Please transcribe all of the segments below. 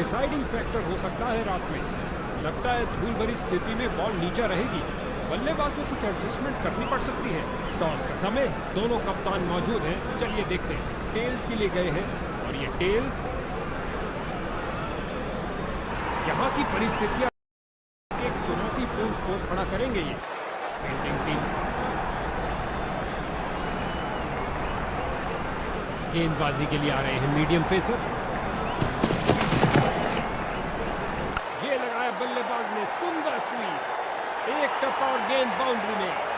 Deciding factor हो सकता है रात में। लगता है धूल भरी स्थिति में बॉल नीचे रहेगी, बल्लेबाज को कुछ एडजस्टमेंट करनी पड़ सकती है। टॉस का समय, दोनों कप्तान मौजूद हैं। चलिए देखते हैं। टेल्स के लिए गए हैं और ये टेल्स यहाँ की परिस्थितियां एक चुनौतीपूर्ण स्कोर खड़ा करेंगे। ये फील्डिंग टीम गेंदबाजी के लिए आ रहे हैं मीडियम पेसर। ये लगाया बल्लेबाज ने, सुंदर स्वीप, एक टप्पा और गेंद बाउंड्री में।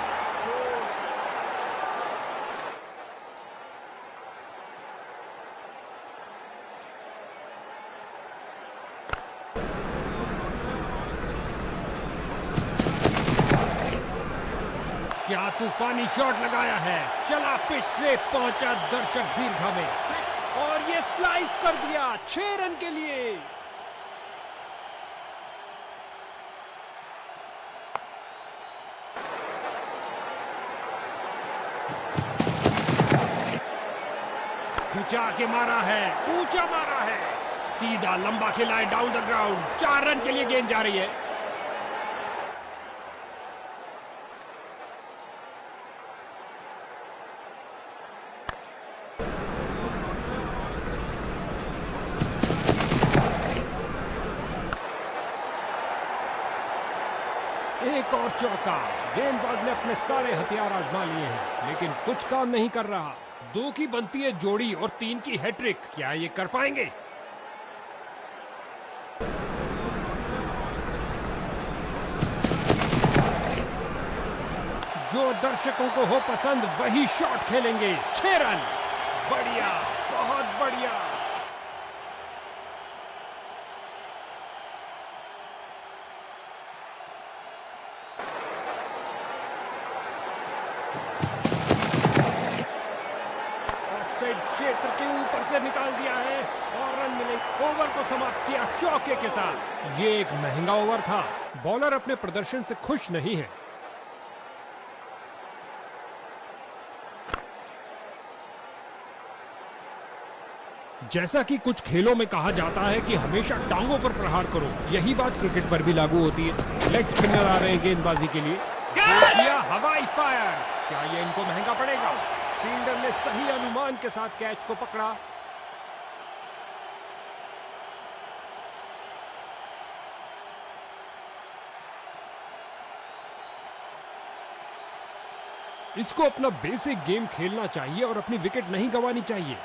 क्या तूफानी शॉट लगाया है, चला पिच से, पहुंचा दर्शक दीर्घा में और ये स्लाइस कर दिया 6 रन के लिए। खिंचा के मारा है, ऊंचा मारा है, सीधा लंबा खेला है डाउन द ग्राउंड। 4 रन के लिए गेंद जा रही है। एक और चौका। गेंदबाज ने अपने सारे हथियार आजमा लिए हैं, लेकिन कुछ काम नहीं कर रहा। 2 की बनती है जोड़ी और 3 की हैट्रिक। क्या ये कर पाएंगे? जो दर्शकों को हो पसंद वही शॉट खेलेंगे। 6 रन, बढ़िया, बहुत बढ़िया। क्षेत्र के ऊपर से निकाल दिया है और रन मिले। ओवर को समाप्त किया चौके के साथ। ये एक महंगा ओवर था। बॉलर अपने प्रदर्शन से खुश नहीं है। जैसा कि कुछ खेलों में कहा जाता है कि हमेशा टांगों पर प्रहार करो, यही बात क्रिकेट पर भी लागू होती है। लेग स्पिनर आ रहे हैं गेंदबाजी के लिए। किया हवाई फायर। क्या ये इनको महंगा पड़ेगा? फील्डर ने सही अनुमान के साथ कैच को पकड़ा। इसको अपना बेसिक गेम खेलना चाहिए और अपनी विकेट नहीं गंवानी चाहिए।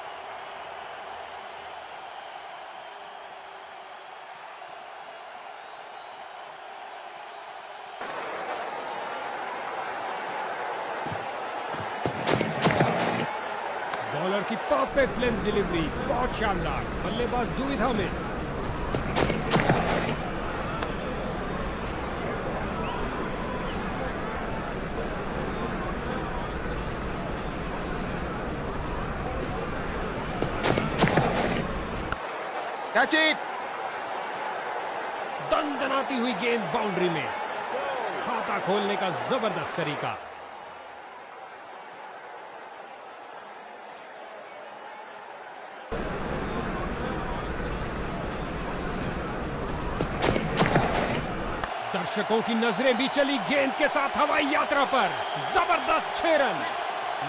बॉलर की परफेक्ट लेंथ डिलीवरी, बहुत शानदार। बल्लेबाज दुविधा में। Catch it. दंदनाती हुई गेंद बाउंड्री में। खाता खोलने का जबरदस्त तरीका। दर्शकों की नजरें भी चली गेंद के साथ हवाई यात्रा पर। जबरदस्त 6 रन।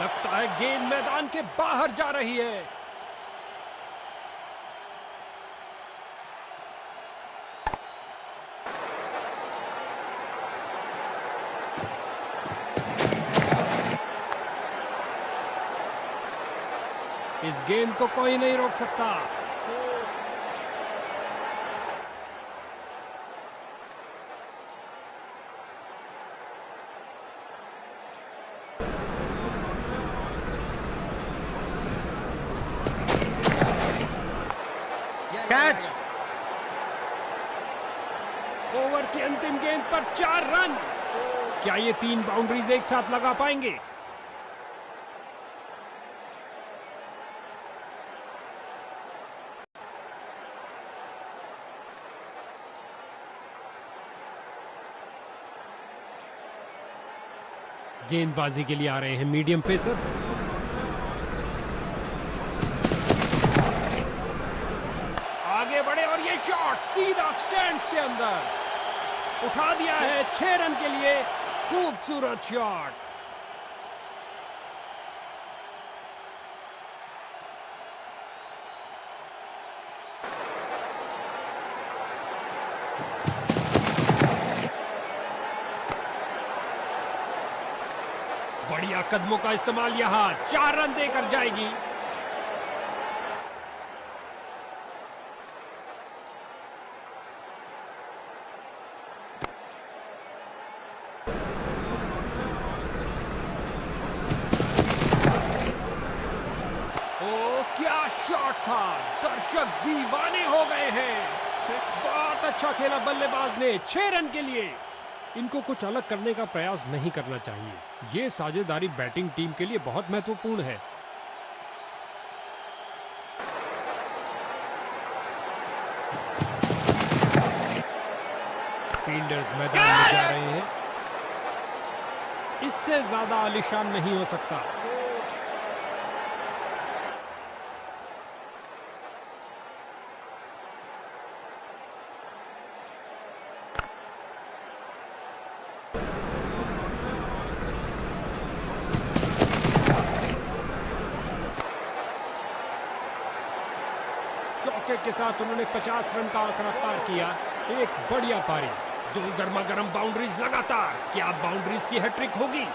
लगता है गेंद मैदान के बाहर जा रही है। इस गेंद को कोई नहीं रोक सकता। कैच। ओवर की अंतिम गेंद पर 4 रन। क्या ये 3 बाउंड्रीज एक साथ लगा पाएंगे? गेंदबाजी के लिए आ रहे हैं मीडियम पेसर। आ आगे बढ़े और ये शॉट सीधा स्टैंड्स के अंदर उठा दिया है 6 रन के लिए। खूबसूरत शॉट। बढ़िया कदमों का इस्तेमाल, यहां 4 रन देकर जाएगी। ओ क्या शॉट था, दर्शक दीवाने हो गए हैं। बहुत अच्छा खेला बल्लेबाज ने 6 रन के लिए। इनको कुछ अलग करने का प्रयास नहीं करना चाहिए। ये साझेदारी बैटिंग टीम के लिए बहुत महत्वपूर्ण है। फील्डर्स मैदान में जा रहे हैं। इससे ज्यादा आलीशान नहीं हो सकता। चौके के साथ उन्होंने 50 रन का आंकड़ा पार किया। एक बढ़िया पारी, 2 गर्मा गर्म बाउंड्रीज लगातार। क्या बाउंड्रीज की हैट्रिक होगी?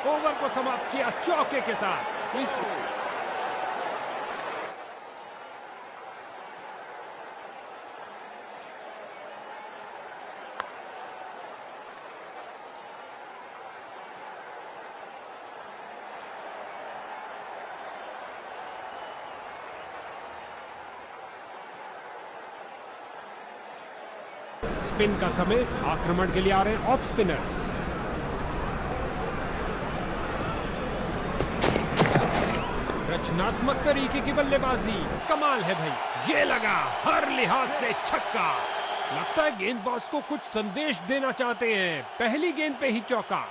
ओवर को समाप्त किया चौके के साथ। स्पिन का समय, आक्रमण के लिए आ रहे हैं ऑफ स्पिनर। रचनात्मक तरीके की बल्लेबाजी, कमाल है भाई। ये लगा हर लिहाज से छक्का। लगता है गेंदबाज को कुछ संदेश देना चाहते हैं। पहली गेंद पे ही चौका।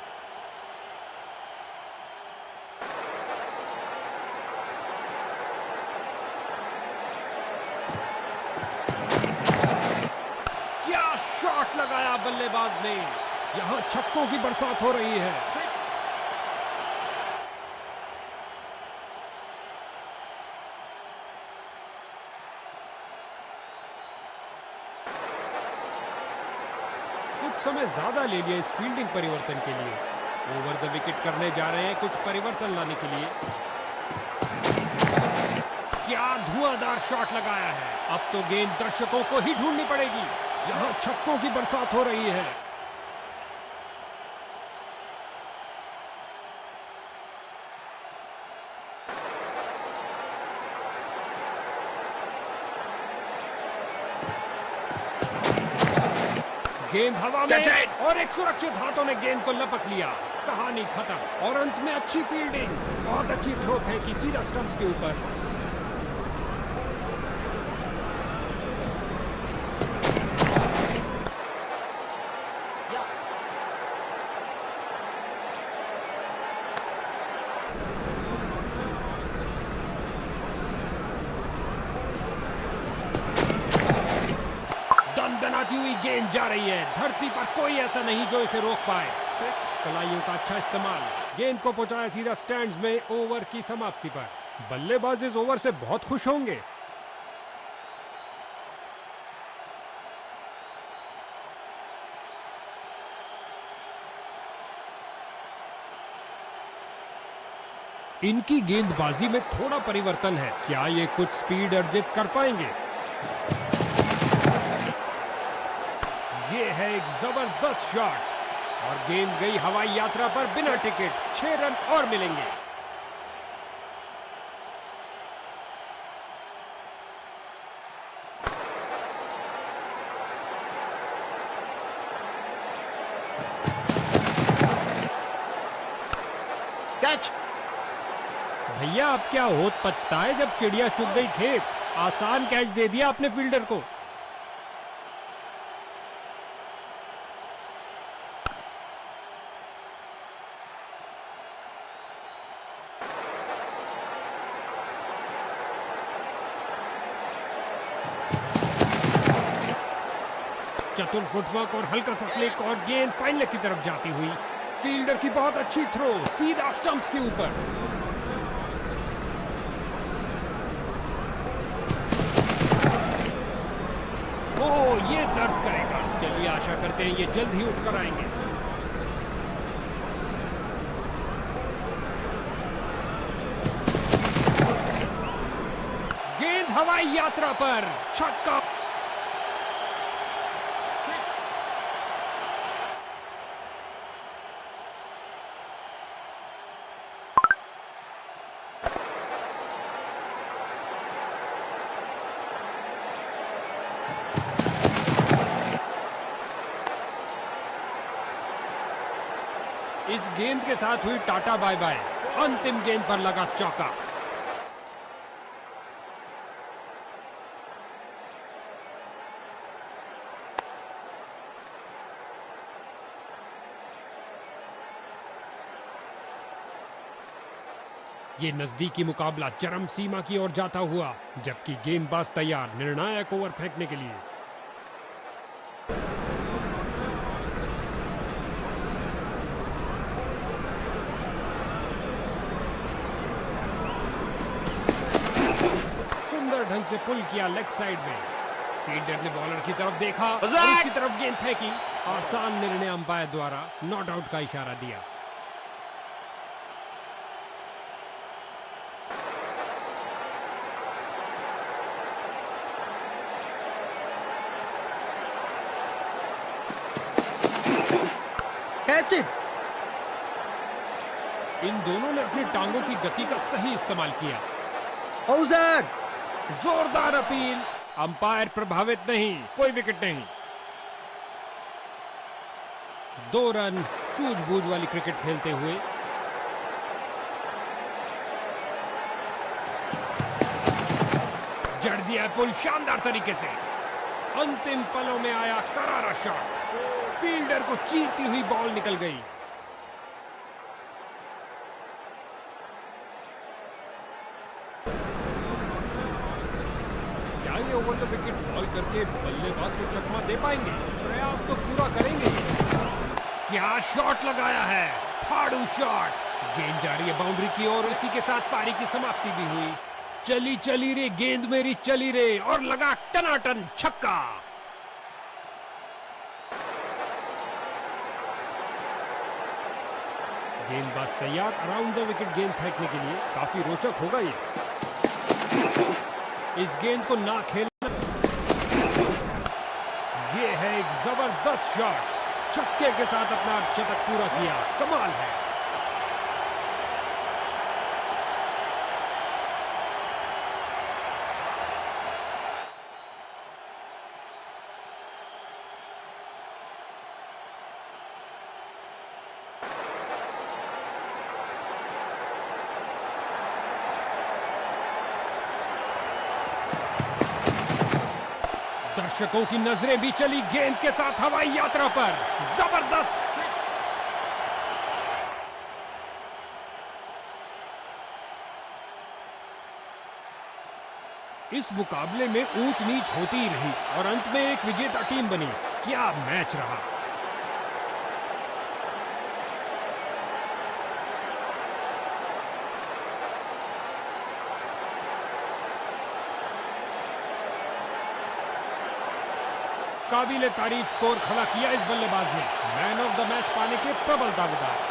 शॉट लगाया बल्लेबाज ने। यहां छक्कों की बरसात हो रही है। कुछ समय ज्यादा ले लिया इस फील्डिंग परिवर्तन के लिए। ओवर द विकेट करने जा रहे हैं कुछ परिवर्तन लाने के लिए। क्या धुआंधार शॉट लगाया है। अब तो गेंद दर्शकों को ही ढूंढनी पड़ेगी। यहां छक्कों की बरसात हो रही है। गेंद हवा में और एक सुरक्षित हाथों ने गेंद को लपक लिया। कहानी खत्म। और अंत में अच्छी फील्डिंग, बहुत अच्छी थ्रो फेंकी सीधा स्टंप्स के ऊपर। दंदनाती हुई गेंद जा रही है। धरती पर कोई ऐसा नहीं जो इसे रोक पाए। कलाइयों का अच्छा इस्तेमाल, गेंद को पहुंचाया सीधा स्टैंड्स में। ओवर की समाप्ति पर बल्लेबाज इस ओवर से बहुत खुश होंगे। इनकी गेंदबाजी में थोड़ा परिवर्तन है। क्या ये कुछ स्पीड अर्जित कर पाएंगे? ये है एक जबरदस्त शॉट और गेंद गई हवाई यात्रा पर बिना टिकट। 6 रन और मिलेंगे। कैच। भैया अब क्या होत पछता है जब चिड़िया चुग गई खेत। आसान कैच दे दिया अपने फील्डर को। चतुर फुटवर्क और हल्का सा फ्लिक और गेंद फाइनल की तरफ जाती हुई। फील्डर की बहुत अच्छी थ्रो, सीधा स्टंप्स के ऊपर। ओह, ये दर्द करेगा। चलिए आशा करते हैं ये जल्द ही उठकर आएंगे। गेंद हवाई यात्रा पर, छक्का। इस गेंद के साथ हुई टाटा बाय बाय। अंतिम गेंद पर लगा चौका। ये नजदीकी मुकाबला चरम सीमा की ओर जाता हुआ, जबकि गेंदबाज तैयार निर्णायक ओवर फेंकने के लिए। सुंदर ढंग से पुल किया लेग साइड में। फील्डर ने बॉलर की तरफ देखा और उसकी तरफ गेंद फेंकी। आसान निर्णय अंपायर द्वारा नॉट आउट का इशारा दिया। Catch it. इन दोनों ने अपनी टांगों की गति का सही इस्तेमाल किया। आउट। जोरदार अपील। अंपायर प्रभावित नहीं, कोई विकेट नहीं। 2 रन सूझबूझ वाली क्रिकेट खेलते हुए। जड़ दिया पुल शानदार तरीके से। अंतिम पलों में आया करारा शॉट। फील्डर को चीरती हुई बॉल निकल गई। ओवर द विकेट बॉल करके बल्लेबाज को चकमा दे पाएंगे? प्रयास तो पूरा करेंगे। क्या शॉट लगाया है, फाड़ू शॉट। गेंद जा रही है बाउंड्री की ओर। इसी के साथ पारी की समाप्ति भी हुई। चली चली रे गेंद मेरी चली रे, और लगा टनाटन छक्का। गेंदबाज तैयार अराउंड द विकेट गेंद फेंकने के लिए। काफी रोचक होगा ये। इस गेंद को ना खेलना। ये है एक जबरदस्त शॉट। छक्के के साथ अपना शतक पूरा किया। कमाल है। दर्शकों की नजरें भी चली गेंद के साथ हवाई यात्रा पर। जबरदस्त। इस मुकाबले में ऊंच नीच होती ही रही और अंत में एक विजेता टीम बनी। क्या मैच रहा। काबिले तारीफ स्कोर खड़ा किया इस बल्लेबाज ने। मैन ऑफ द मैच पाने के प्रबल दावेदार।